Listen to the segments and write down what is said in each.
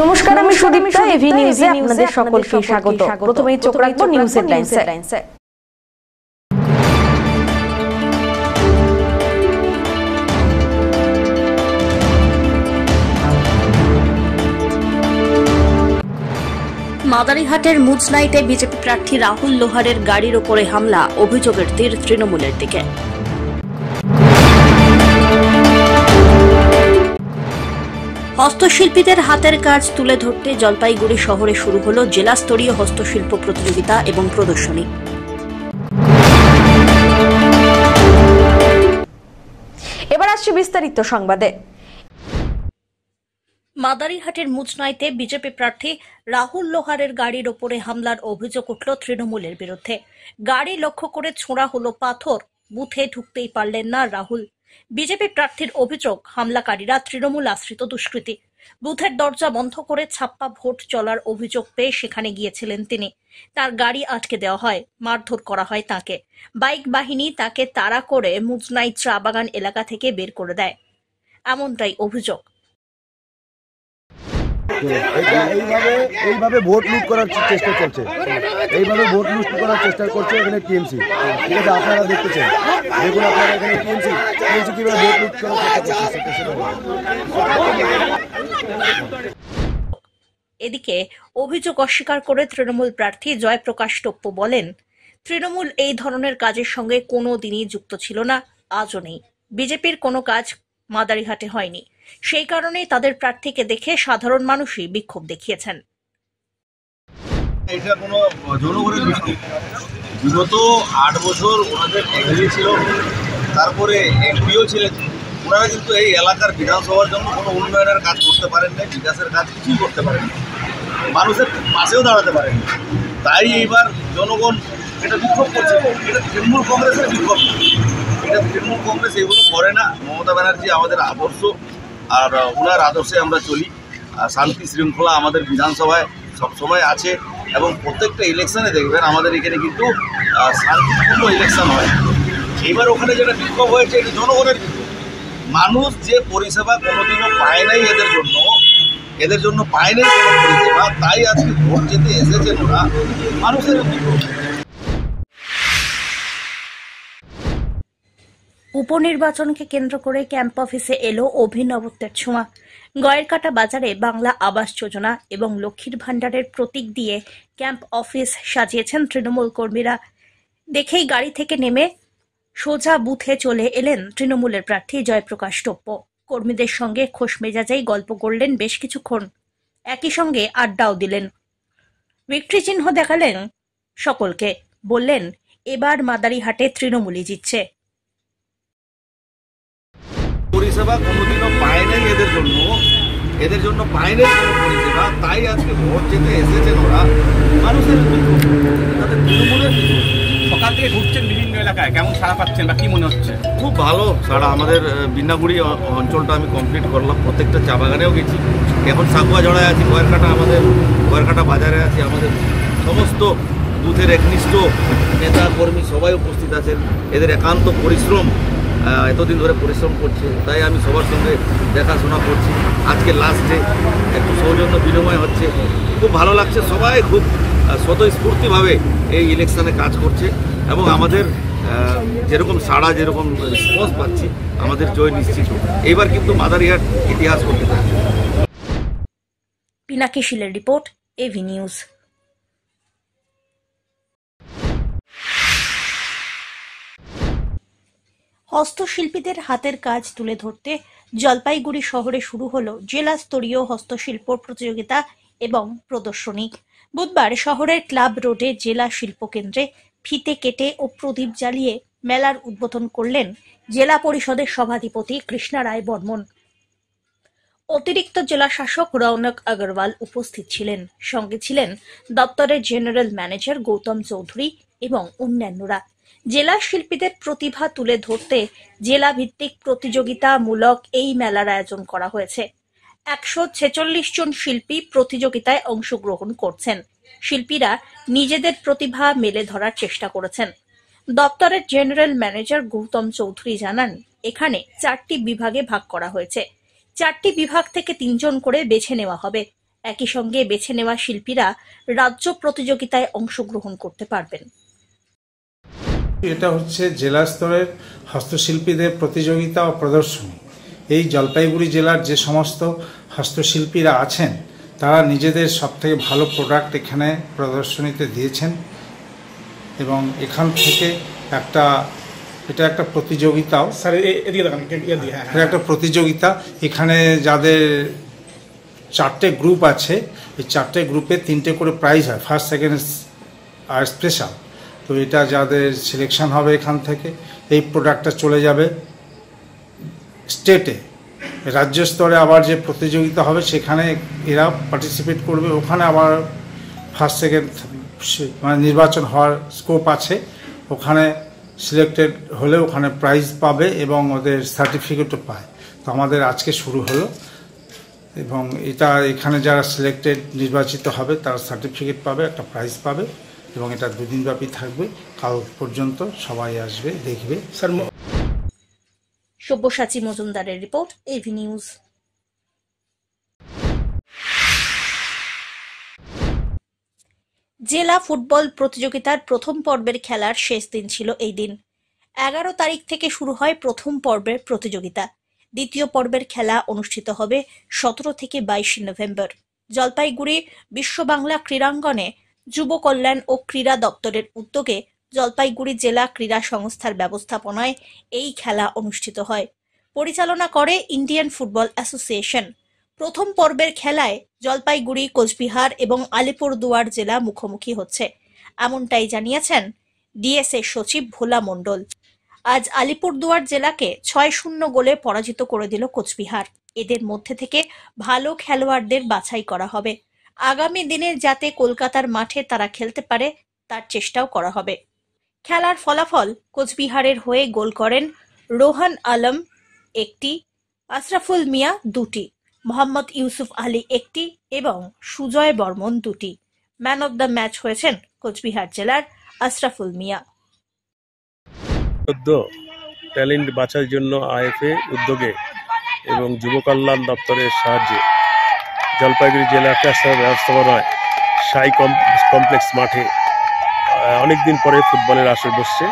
নমস্কার, আমি সুদীপ্তা। এভি নিউজে আপনাদের সকলকে স্বাগত। প্রথমেই চোখ রাখবো নিউজ হেডলাইনসে। মাদারিহাটের মুজনাইতে বিজেপি প্রার্থী রাহুল লোহারের গাড়ির ওপরে হামলা, অভিযোগের তীর তৃণমূলের দিকে। হস্তশিল্পীদের হাতের কাজ তুলে ধরতে জলপাইগুড়ি শহরে শুরু হলো জেলা স্তরীয় হস্তশিল্প প্রতিযোগিতা এবং প্রদর্শনী। এবার আসছে বিস্তারিত সংবাদে। মাদারিহাটের মুজনাইতে বিজেপি প্রার্থী রাহুল লোহারের গাড়ির ওপরে হামলার অভিযোগ উঠল তৃণমূলের বিরুদ্ধে। গাড়ি লক্ষ্য করে ছোঁড়া হলো পাথর, বুথে ঢুকতেই পারলেন না রাহুল। বিজেপি প্রার্থীর অভিযোগ, হামলাকারীরা তৃণমূল আশ্রিত দুষ্কৃতী। বুথের দরজা বন্ধ করে ছাপ্পা ভোট চলার অভিযোগ পেয়ে সেখানে গিয়েছিলেন তিনি। তার গাড়ি আটকে দেওয়া হয়, মারধর করা হয় তাকে। বাইক বাহিনী তাকে তাড়া করে মুজনাই চা বাগান এলাকা থেকে বের করে দেয়, এমনটাই অভিযোগ। এইভাবে ভোট লুট করার চেষ্টা চলছে, এইভাবে ভোট লুট করার চেষ্টা করছে এখানে টিএমসি। ঠিক আছে, আপনারা দেখতেছেন, দেখুন আপনারা এখানে টিএমসি কিভাবে ভোট লুট করার চেষ্টা করছে। এদিকে অভিযোগ অস্বীকার করে তৃণমূল প্রার্থী জয়প্রকাশ টপ্প বলেন, তৃণমূল এই ধরনের কাজের সঙ্গে কোনো দিনই যুক্ত ছিল না, আজও নেই। বিজেপির কোনো কাজ মাদারিহাটে হয়নি, সেই কারণেই তাদের প্রার্থীকে দেখে সাধারণ মানুষই বিক্ষোভ দেখিয়েছেন। এটা কোনো জনগণের বিষয়। বিগত 8 বছর ওনাদের এমএলএ ছিল, তারপরে এমপিও ছিলেন। ওনারা কিন্তু এই এলাকার বিধানসভার জন্য কোনো উন্নয়নের কাজ করতে পারেন না, বিকাশের কাজ কিছুই করতে পারেন না, মানুষের পাশেও দাঁড়াতে পারেন না। তাই এইবার জনগণ এটা বিক্ষোভ করছে। এটা তৃণমূল কংগ্রেসের বিক্ষোভ, এটা তৃণমূল কংগ্রেস এগুলো করে না। মমতা ব্যানার্জি আমাদের আদর্শ, আর ওনার আদর্শে আমরা চলি। শান্তি শৃঙ্খলা আমাদের বিধানসভায় সবসময় আছে, এবং প্রত্যেকটা ইলেকশনে দেখবেন আমাদের এখানে কিন্তু শান্তিপূর্ণ ইলেকশন হয়। এবার ওখানে যেটা বিক্ষোভ হয়েছে, এটা জনগণের বিক্ষোভ। মানুষ যে পরিষেবা কোনোদিনও পায় নাই এদের জন্য পায় নাই কোনো পরিষেবা, তাই আজকে ভোট যেতে এসেছেন ওরা, মানুষের বিক্ষোভ। উপনির্বাচনকে কেন্দ্র করে ক্যাম্প অফিসে এলো অভিনবত্বের ছোঁয়া। গয়েরকাটা বাজারে বাংলা আবাস যোজনা এবং লক্ষ্মীর ভাণ্ডারের প্রতীক দিয়ে ক্যাম্প অফিস সাজিয়েছেন তৃণমূল কর্মীরা। দেখেই গাড়ি থেকে নেমে সোজা বুথে চলে এলেন তৃণমূলের প্রার্থী জয়প্রকাশ টপ্প। কর্মীদের সঙ্গে খোশ মেজাজেই গল্প করলেন বেশ কিছুক্ষণ, একই সঙ্গে আড্ডাও দিলেন। ভিক্টরি চিহ্ন দেখালেন সকলকে, বললেন এবার মাদারিহাটে তৃণমূলই জিতছে। পরিষেবা কোনোদিনও পায় নাই এদের জন্য পায় নাই কোনো পরিষেবা, তাই আজকে ভোট যেতে এসেছেন ওরা, মানুষের তাদের তৃণমূলের। সকাল থেকে ঘুরছেন বিভিন্ন এলাকায়, কেমন সাড়া পাচ্ছেন বা কি মনে হচ্ছে? খুব ভালো সাড়া। আমাদের বিন্নাগুড়ি অঞ্চলটা আমি কমপ্লিট করলাম, প্রত্যেকটা চা বাগানেও গেছি। এখন সাকুয়া জড়ায় আছি, গয়েরকাটা বাজারে আছি। আমাদের সমস্ত বুথের একনিষ্ঠ নেতা কর্মী সবাই উপস্থিত আছেন। এদের একান্ত পরিশ্রম, এতদিন ধরে পরিশ্রম করছে, তাই আমি সবার সঙ্গে দেখাশোনা করছি। আজকে লাস্ট ডে, একটু সৌজন্য বিনিময় হচ্ছে, খুব ভালো লাগছে। সবাই খুব স্বতঃস্ফূর্তিভাবে এই ইলেকশনে কাজ করছে, এবং আমাদের যেরকম সাড়া, যেরকম রেসপন্স পাচ্ছি, আমাদের জয় নিশ্চিত। এইবার কিন্তু মাদারিহাট ইতিহাস করতে পারছে। পিনাকি শীলের রিপোর্ট, এভি নিউজ। হস্তশিল্পীদের হাতের কাজ তুলে ধরতে জলপাইগুড়ি শহরে শুরু হলো জেলা স্তরীয় হস্তশিল্প প্রতিযোগিতা এবং প্রদর্শনী। বুধবার শহরের ক্লাব রোডে জেলা শিল্পকেন্দ্রে ফিতে কেটে ও প্রদীপ জ্বালিয়ে মেলার উদ্বোধন করলেন জেলা পরিষদের সভাধিপতি কৃষ্ণা রায় বর্মন। অতিরিক্ত জেলা শাসক রৌনক আগরওয়াল উপস্থিত ছিলেন, সঙ্গে ছিলেন দপ্তরের জেনারেল ম্যানেজার গৌতম চৌধুরী এবং অন্যান্যরা। জেলা শিল্পীদের প্রতিভা তুলে ধরতে জেলা ভিত্তিক প্রতিযোগিতামূলক এই মেলার আয়োজন করা হয়েছে। 146 জন শিল্পী প্রতিযোগিতায় অংশগ্রহণ করছেন। শিল্পীরা নিজেদের প্রতিভা মেলে ধরার চেষ্টা করেছেন। দপ্তরের জেনারেল ম্যানেজার গৌতম চৌধুরী জানান, এখানে 4টি বিভাগে ভাগ করা হয়েছে। 4টি বিভাগ থেকে 3 জন করে বেছে নেওয়া হবে। একই সঙ্গে বেছে নেওয়া শিল্পীরা রাজ্য প্রতিযোগিতায় অংশগ্রহণ করতে পারবেন। এটা হচ্ছে জেলা স্তরের হস্তশিল্পীদের প্রতিযোগিতা ও প্রদর্শনী। এই জলপাইগুড়ি জেলার যে সমস্ত হস্তশিল্পীরা আছেন তারা নিজেদের সবথেকে ভালো প্রোডাক্ট এখানে প্রদর্শনীতে দিয়েছেন এবং এখান থেকে এটা একটা প্রতিযোগিতাও এটা একটা প্রতিযোগিতা। এখানে যাদের 4টে গ্রুপ আছে, এই 4টে গ্রুপে 3টে করে প্রাইজ হয়, ফার্স্ট সেকেন্ড আর স্পেশাল। তো এটা যাদের সিলেকশন হবে এখান থেকে এই প্রোডাক্টটা চলে যাবে স্টেটে, রাজ্য স্তরে আবার যে প্রতিযোগিতা হবে সেখানে এরা পার্টিসিপেট করবে। ওখানে আবার ফার্স্ট সেকেন্ড মানে নির্বাচন হওয়ার স্কোপ আছে, ওখানে সিলেক্টেড হলে ওখানে প্রাইজ পাবে এবং ওদের সার্টিফিকেটও পায়। তো আমাদের আজকে শুরু হলো এবং এটা এখানে যারা সিলেক্টেড নির্বাচিত হবে তারা সার্টিফিকেট পাবে, একটা প্রাইজ পাবে এবং এটা 2 দিন ব্যাপী থাকবে। কাল পর্যন্ত সবাই আসবে, দেখবে। সব্যসাচী মজুমদারের রিপোর্ট, এভি নিউজ। জেলা ফুটবল প্রতিযোগিতার প্রথম পর্বের খেলার শেষ দিন ছিল এই দিন। 11 তারিখ থেকে শুরু হয় প্রথম পর্বের প্রতিযোগিতা। দ্বিতীয় পর্বের খেলা অনুষ্ঠিত হবে 17 থেকে 22 নভেম্বর। জলপাইগুড়ি বিশ্ব বাংলা ক্রীড়াঙ্গনে যুব কল্যাণ ও ক্রীড়া দপ্তরের উদ্যোগে জলপাইগুড়ি জেলা ক্রীড়া সংস্থার ব্যবস্থাপনায় এই খেলা অনুষ্ঠিত হয়। পরিচালনা করে ইন্ডিয়ান ফুটবল অ্যাসোসিয়েশন। প্রথম পর্বের খেলায় জলপাইগুড়ি, কোচবিহার এবং আলিপুরদুয়ার জেলা মুখোমুখি হচ্ছে, এমনটাই জানিয়েছেন ডিএসএ সচিব ভোলা মণ্ডল। আজ আলিপুরদুয়ার জেলাকে 6-0 গোলে পরাজিত করে দিল কোচবিহার। এদের মধ্যে থেকে ভালো খেলোয়াড়দের বাছাই করা হবে। আগামী দিনে যাতে কলকাতার মাঠে তারা খেলতে পারে তার চেষ্টাও করা হবে। খেলার ফলাফল: কোচবিহারের হয়ে গোল করেন রোহান আলম 1টি, আশরাফুল মিয়া 2টি, মোহাম্মদ ইউসুফ আলী 1টি এবং সুজয় বর্মন 2টি। ম্যান অব দ্য ম্যাচ হয়েছেন কোচবিহার জেলার আশরাফুল মিয়া। ট্যালেন্ট বাছাইয়ের জন্য আইএফএ উদ্যোগে এবং যুব কল্যাণ দপ্তরের সাহায্যে জলপাইগুড়ি জেলা ক্রীড়া ব্যবস্থাপনায় সাই কমপ্লেক্স মাঠে অনেকদিন পরে ফুটবলের আসর বসছে।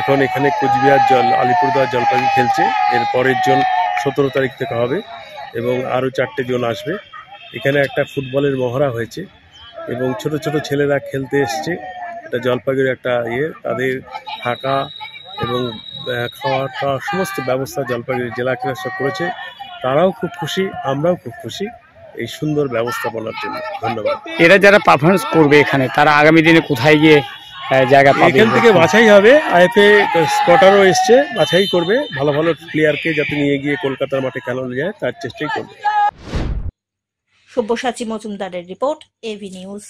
এখন এখানে কোচবিহার আলিপুরদুয়ার জলপাইগুড়ি খেলছে। এর পরের জন 17 তারিখ থেকে হবে এবং আরও 4টে জন আসবে। এখানে একটা ফুটবলের মহড়া হয়েছে এবং ছোট ছোট ছেলেরা খেলতে এসছে। এটা জলপাইগুড়ির একটা তাদের থাকা এবং খাওয়া সমস্ত ব্যবস্থা জলপাইগুড়ি জেলা ক্রীড়া করেছে। তারাও খুব খুশি, আমরাও খুব খুশি এই সুন্দর ব্যবস্থাপনার জন্য। ধন্যবাদ। এরা যারা পারফরমেন্স করবে এখানে তারা আগামী দিনে কোথায় গিয়ে জায়গা পাবে? এখান থেকে বাছাই হবে, আইএফএ স্পটারও এসছে, বাছাই করবে ভালো ভালো প্লেয়ারকে যাতে নিয়ে গিয়ে কলকাতার মাঠে খেলানো যায় তার চেষ্টাই করবে। সব্যসাচী মজুমদারের report, AV News.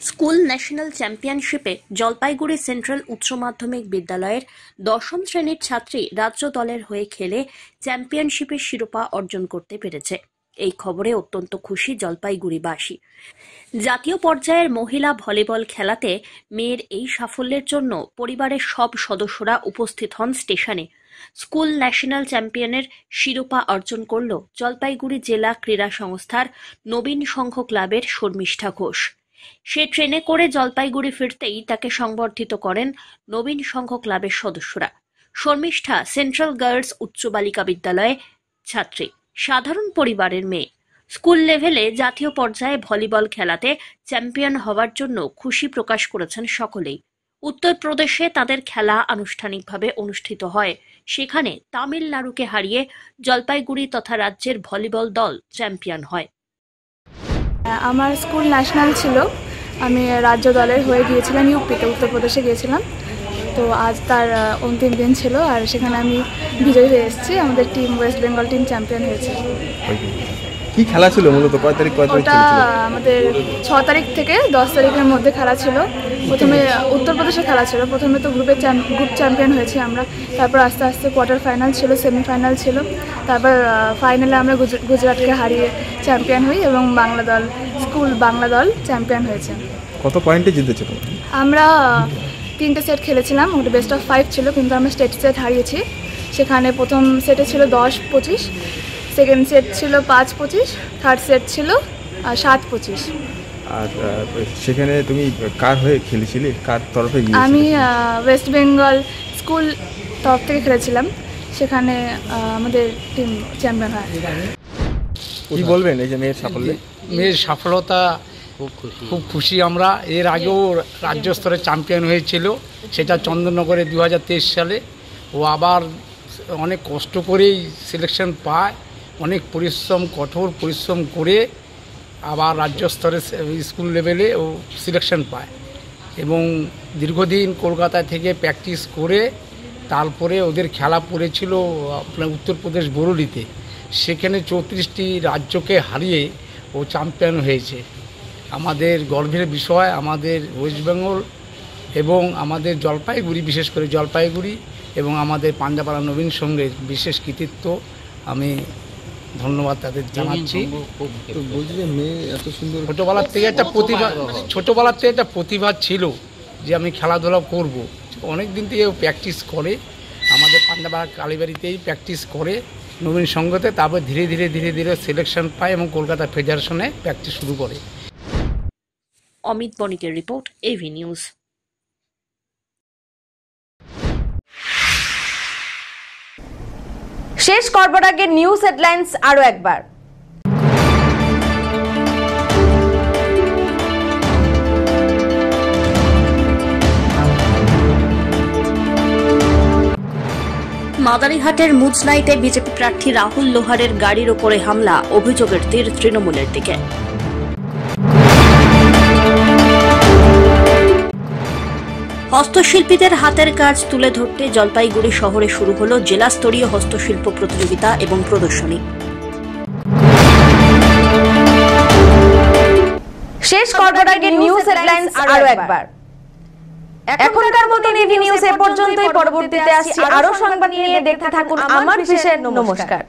School national চ্যাম্পিয়নশিপে জলপাইগুড়ি সেন্ট্রাল উচ্চ মাধ্যমিক বিদ্যালয়ের 10ম শ্রেণীর ছাত্রী রাজ্য দলের হয়ে খেলে চ্যাম্পিয়নশিপের শিরোপা অর্জন করতে পেরেছে। এই খবরে অত্যন্ত খুশি জলপাইগুড়িবাসী। জাতীয় পর্যায়ের মহিলা ভলিবল খেলাতে মেয়ের এই সাফল্যের জন্য পরিবারের সব সদস্যরা উপস্থিত হন স্টেশনে। স্কুল ন্যাশনাল চ্যাম্পিয়নের শিরোপা অর্জন করল জলপাইগুড়ি জেলা ক্রীড়া সংস্থার নবীন সংঘ ক্লাবের শর্মিষ্ঠা ঘোষ। সে ট্রেনে করে জলপাইগুড়ি ফিরতেই তাকে সংবর্ধিত করেন নবীন সংঘ ক্লাবের সদস্যরা। শর্মিষ্ঠা সেন্ট্রাল গার্লস উচ্চ বালিকা বিদ্যালয়ে ছাত্রী, সাধারণ পরিবারের মেয়ে। স্কুল লেভেলে জাতীয় পর্যায়ে ভলিবল খেলাতে চ্যাম্পিয়ন হওয়ার জন্য খুশি প্রকাশ করেছেন সকলেই। উত্তরপ্রদেশে তাদের খেলা আনুষ্ঠানিকভাবে অনুষ্ঠিত হয়। সেখানে তামিলনাড়ুকে হারিয়ে জলপাইগুড়ি তথা রাজ্যের ভলিবল দল চ্যাম্পিয়ন হয়। আমার স্কুল ন্যাশনাল ছিল, আমি রাজ্য দলের হয়ে গিয়েছিলাম ইউপিতে, উত্তরপ্রদেশে গিয়েছিলাম। তো আজ তার অন্তিম দিন ছিল আর সেখানে আমি বিজয়ী হয়ে এসেছি। আমাদের team West Bengal team champion হয়েছে। কি খেলা ছিল মূলত? কয় তারিখ ওটা আমাদের 6 তারিখ থেকে 10 তারিখের মধ্যে খেলা ছিল। প্রথমে উত্তরপ্রদেশে খেলা ছিল। প্রথমে তো গ্রুপ চ্যাম্পিয়ন হয়েছি আমরা, তারপর আস্তে আস্তে কোয়ার্টার ফাইনাল ছিল, সেমিফাইনাল ছিল, তারপর ফাইনালে আমরা গুজরাটকে হারিয়ে চ্যাম্পিয়ন হই এবং বাংলা দল চ্যাম্পিয়ন হয়েছে। কত পয়েন্টে জিতেছে? আমরা 3টে সেট খেলেছিলাম, ওটা বেস্ট অফ 5 ছিল, কিন্তু আমরা স্টেট সেট হারিয়েছি। সেখানে প্রথম সেটে ছিল 10-25, সেকেন্ড সেট ছিল 5-25, থার্ড সেট ছিল 7-25। আর সেখানে তুমি কার হয়ে খেলেছিলে, কার তরফে গিয়েছিলে? আমি ওয়েস্ট বেঙ্গল স্কুল তরফ থেকে খেলেছিলাম, সেখানে আমাদের টিম চ্যাম্পিয়ন হয়। কি বলবেন এই যে মেয়ের সাফল্যে? মেয়ের সফলতা খুব খুশি আমরা। এর আগেও রাজ্য স্তরে চ্যাম্পিয়ন হয়েছিল, সেটা চন্দননগরে 2023 সালে। ও আবার অনেক কষ্ট করেই সিলেকশন পায়, অনেক পরিশ্রম, কঠোর পরিশ্রম করে আবার রাজ্য স্তরে স্কুল লেভেলে ও সিলেকশন পায় এবং দীর্ঘদিন কলকাতা থেকে প্র্যাকটিস করে তারপরে ওদের খেলা পড়েছিল আপনার উত্তরপ্রদেশ বরুলিতে। সেখানে 34টি রাজ্যকে হারিয়ে ও চ্যাম্পিয়ন হয়েছে। আমাদের গর্বের বিষয়, আমাদের ওয়েস্ট বেঙ্গল এবং আমাদের জলপাইগুড়ি, বিশেষ করে জলপাইগুড়ি এবং আমাদের পাঞ্জাপাড়া নবীন সঙ্গের বিশেষ কৃতিত্ব। আমি ধন্যবাদ তাদের জানাচ্ছি। ছোটোবেলার থেকে একটা প্রতিভা ছিল যে আমি খেলাধুলা করব। অনেক দিন থেকে প্র্যাকটিস করে, আমাদের পাঞ্জাপাড়া কালীবাড়িতেই প্র্যাকটিস করে নবীন সঙ্গতে, তারপর ধীরে ধীরে সিলেকশন পায় এবং কলকাতা ফেডারেশনে প্র্যাকটিস শুরু করে। অমিত বণিকের রিপোর্ট, এভি নিউজ। শেষ করবার আগে নিউজ হেডলাইন্স আরো একবার। মাদারিহাটের মুজনাইতে বিজেপি প্রার্থী রাহুল লোহারের গাড়ির ওপরে হামলা, অভিযোগের তীর তৃণমূলের দিকে। হস্তশিল্পীদের হাতের কাজ তুলে ধরতে জলপাইগুড়ি শহরে শুরু হলো জেলা স্তরীয় হস্তশিল্প প্রতিযোগিতা এবং প্রদর্শনী। শেষ করবার আগে নিউজ হেডলাইন্স আরো একবার। এখনকার মতো এভি নিউজ এ পর্যন্তই। পরবর্তীতে আসছি আরো সংবাদ নিয়ে, দেখতে থাকুন আমার বিশেষ। নমস্কার।